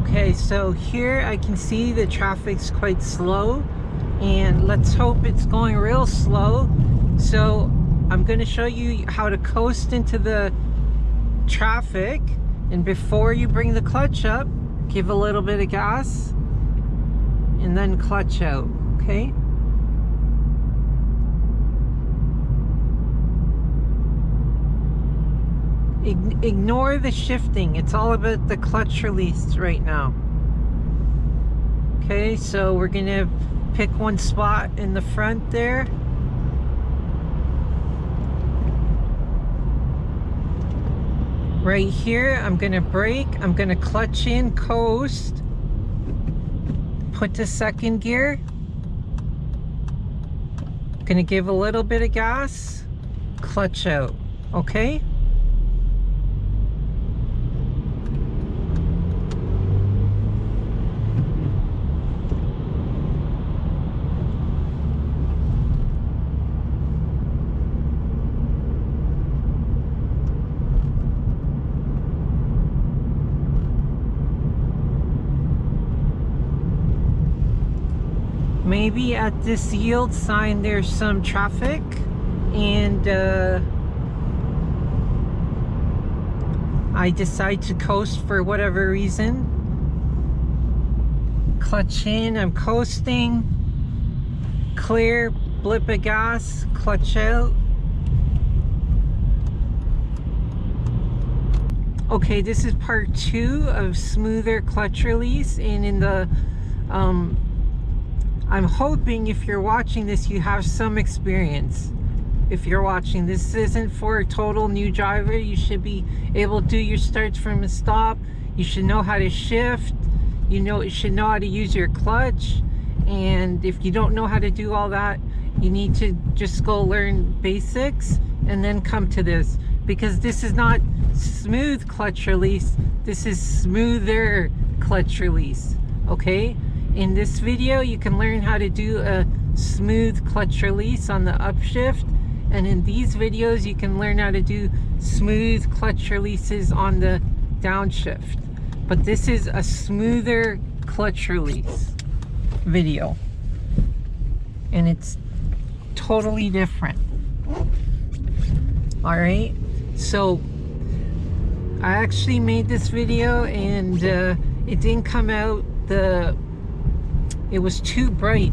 Okay, so here I can see the traffic's quite slow, and let's hope it's going real slow. So I'm going to show you how to coast into the traffic, and before you bring the clutch up, give a little bit of gas and then clutch out, okay? Ignore the shifting. It's all about the clutch release right now. Okay, so we're gonna pick one spot in the front there. Right here, I'm gonna brake, I'm gonna clutch in, coast, put to second gear, gonna give a little bit of gas, clutch out, okay? Maybe at this yield sign there's some traffic, and I decide to coast for whatever reason. Clutch in, I'm coasting, clear, blip of gas, clutch out. Okay, this is part 2 of smoother clutch release, and in the I'm hoping if you're watching this you have some experience. If you're watching, this isn't for a total new driver. You should be able to do your starts from a stop. You should know how to shift. You should know how to use your clutch. And if you don't know how to do all that, you need to just go learn basics and then come to this, because this is not smooth clutch release. This is smoother clutch release, okay? In this video, you can learn how to do a smooth clutch release on the upshift, and in these videos, you can learn how to do smooth clutch releases on the downshift. But this is a smoother clutch release video, and it's totally different. All right, so I actually made this video, and it didn't come out it was too bright.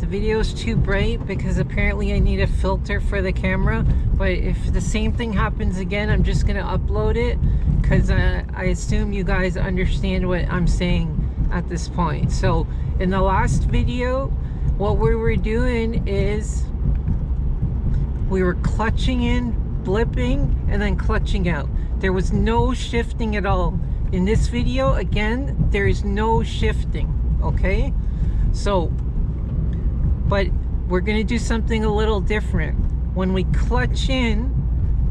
The video is too bright because apparently I need a filter for the camera. But if the same thing happens again, I'm just gonna upload it, because I assume you guys understand what I'm saying at this point. So in the last video, what we were doing is we were clutching in, blipping, and then clutching out. There was no shifting at all. In this video, again, there is no shifting. Okay, so but we're gonna do something a little different. When we clutch in,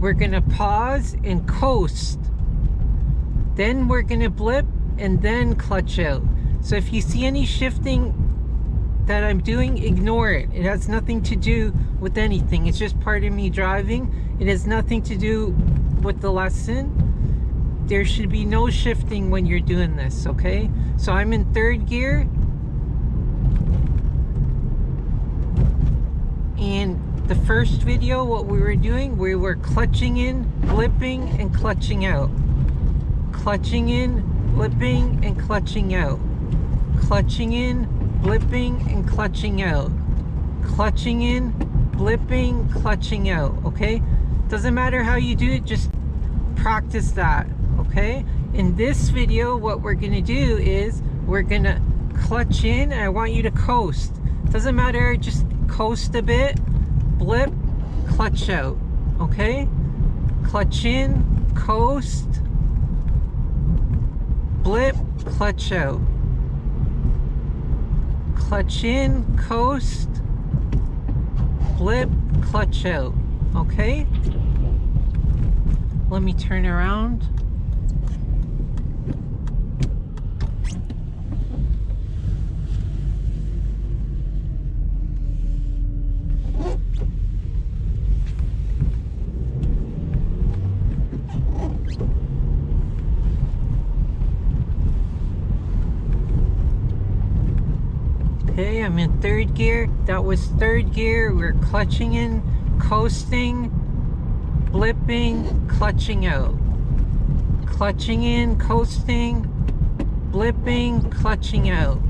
we're gonna pause and coast, then we're gonna blip and then clutch out. So if you see any shifting that I'm doing, ignore it. It has nothing to do with anything. It's just part of me driving. It has nothing to do with the lesson. There should be no shifting when you're doing this, okay? So I'm in third gear, and the first video, what we were doing, we were clutching in, blipping, and clutching out. Clutching in, blipping, and clutching out. Clutching in, blipping, and clutching out. Clutching in, blipping, clutching out, okay? Doesn't matter how you do it, just practice that, okay? In this video, what we're gonna do is we're gonna clutch in, and I want you to coast. Doesn't matter, just coast a bit, blip, clutch out, okay? Clutch in, coast, blip, clutch out. Clutch in, coast, blip, clutch out, okay? Let me turn around. Okay, I'm in third gear. That was third gear. We're clutching in, coasting, blipping, clutching out. Clutching in, coasting, blipping, clutching out.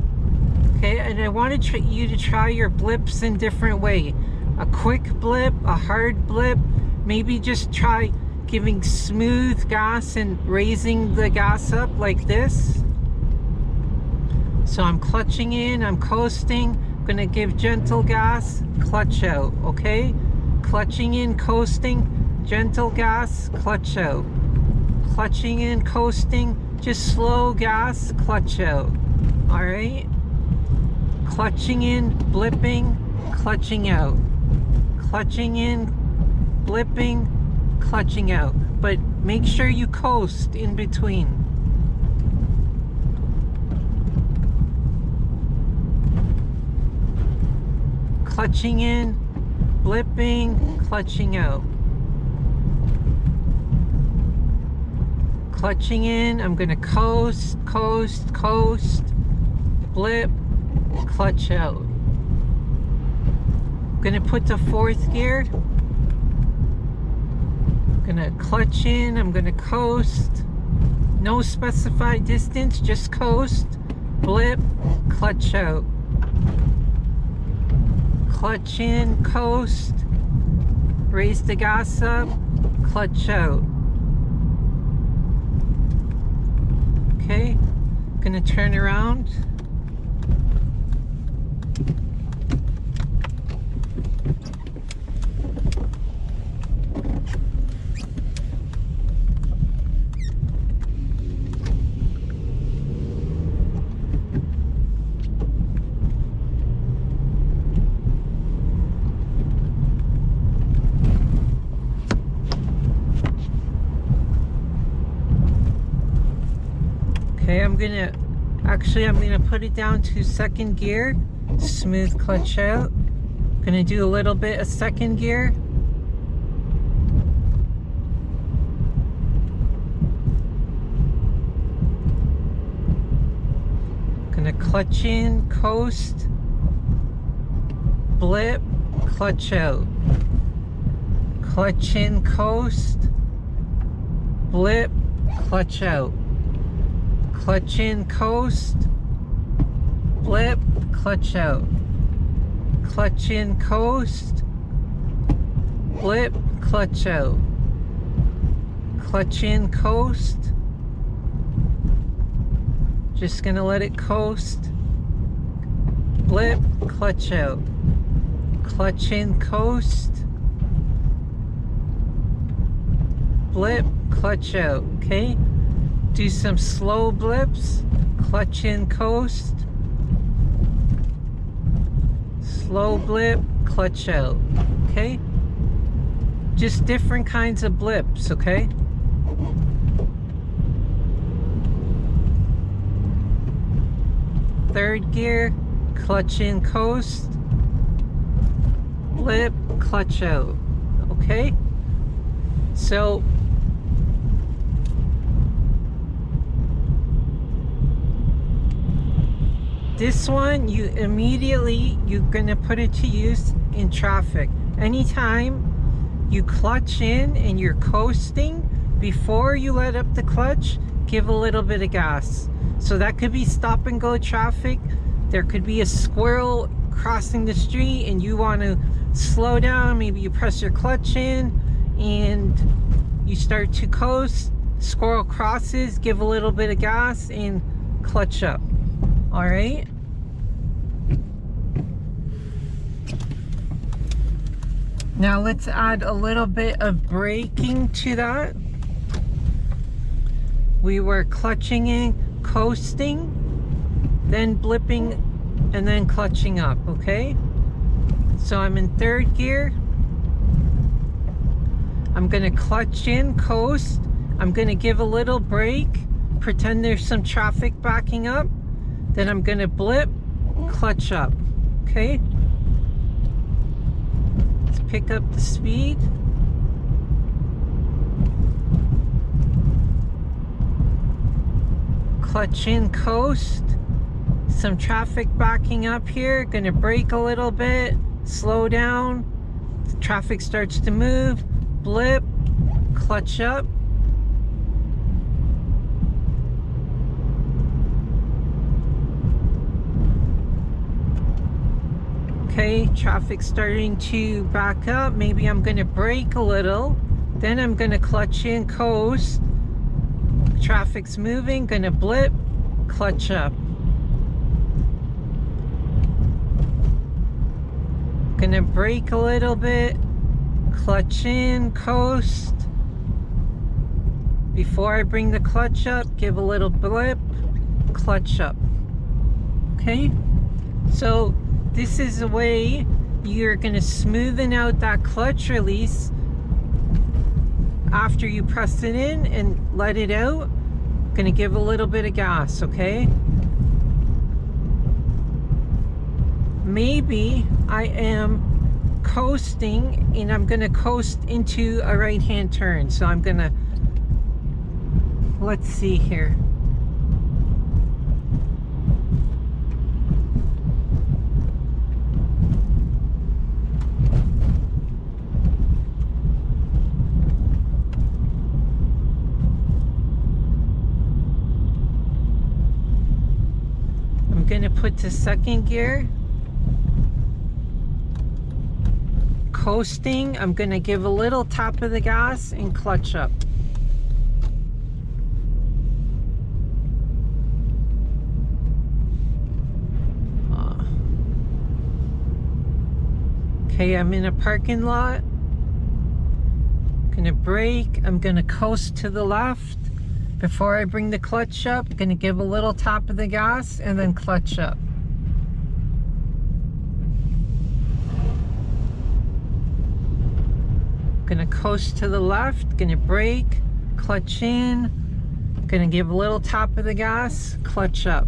Okay, and I wanted you to try your blips in different way. A quick blip, a hard blip. Maybe just try giving smooth gas and raising the gas up like this. So I'm clutching in, I'm coasting, I'm gonna give gentle gas, clutch out, okay? Clutching in, coasting, gentle gas, clutch out. Clutching in, coasting, just slow gas, clutch out. All right? Clutching in, blipping, clutching out. Clutching in, blipping, clutching out. But make sure you coast in between. Clutching in, blipping, clutching out. Clutching in, I'm gonna coast, coast, coast, blip, clutch out. I'm gonna put the fourth gear. I'm gonna clutch in, I'm gonna coast. No specified distance, just coast, blip, clutch out. Clutch in, coast, raise the gas up, clutch out. Okay, gonna turn around. Okay, I'm gonna put it down to second gear, smooth clutch out. Gonna do a little bit of second gear. Gonna clutch in, coast, blip, clutch out. Clutch in, coast, blip, clutch out. Clutch in, coast, blip, clutch out. Clutch in, coast, blip, clutch out. Clutch in, coast. Just gonna let it coast. Blip, clutch out. Clutch in, coast. Blip, clutch out, okay? Do some slow blips, clutch in, coast, slow blip, clutch out, okay? Just different kinds of blips, okay? Third gear, clutch in, coast, blip, clutch out, okay? So this one, you're gonna put it to use in traffic. Anytime you clutch in and you're coasting, before you let up the clutch, give a little bit of gas. So that could be stop and go traffic. There could be a squirrel crossing the street and you want to slow down. Maybe you press your clutch in and you start to coast. Squirrel crosses, give a little bit of gas and clutch up. All right. Now let's add a little bit of braking to that. We were clutching in, coasting, then blipping, and then clutching up, okay? So I'm in third gear. I'm gonna clutch in, coast. I'm gonna give a little brake, pretend there's some traffic backing up. Then I'm gonna blip, clutch up, okay? Let's pick up the speed. Clutch in, coast, some traffic backing up here. Gonna brake a little bit, slow down. The traffic starts to move, blip, clutch up. Okay, traffic starting to back up. Maybe I'm gonna brake a little, then I'm gonna clutch in, coast. Traffic's moving, gonna blip, clutch up. Gonna brake a little bit, clutch in, coast. Before I bring the clutch up, give a little blip, clutch up. Okay, so this is a way you're gonna smoothen out that clutch release after you press it in and let it out. Gonna give a little bit of gas, okay? Maybe I am coasting and I'm gonna coast into a right-hand turn. So I'm gonna, let's see here. I'm gonna put to second gear. Coasting, I'm gonna give a little tap of the gas and clutch up. Okay, I'm in a parking lot. Gonna brake, I'm gonna coast to the left. Before I bring the clutch up, I'm gonna give a little tap of the gas and then clutch up. Gonna coast to the left, gonna brake, clutch in, gonna give a little tap of the gas, clutch up.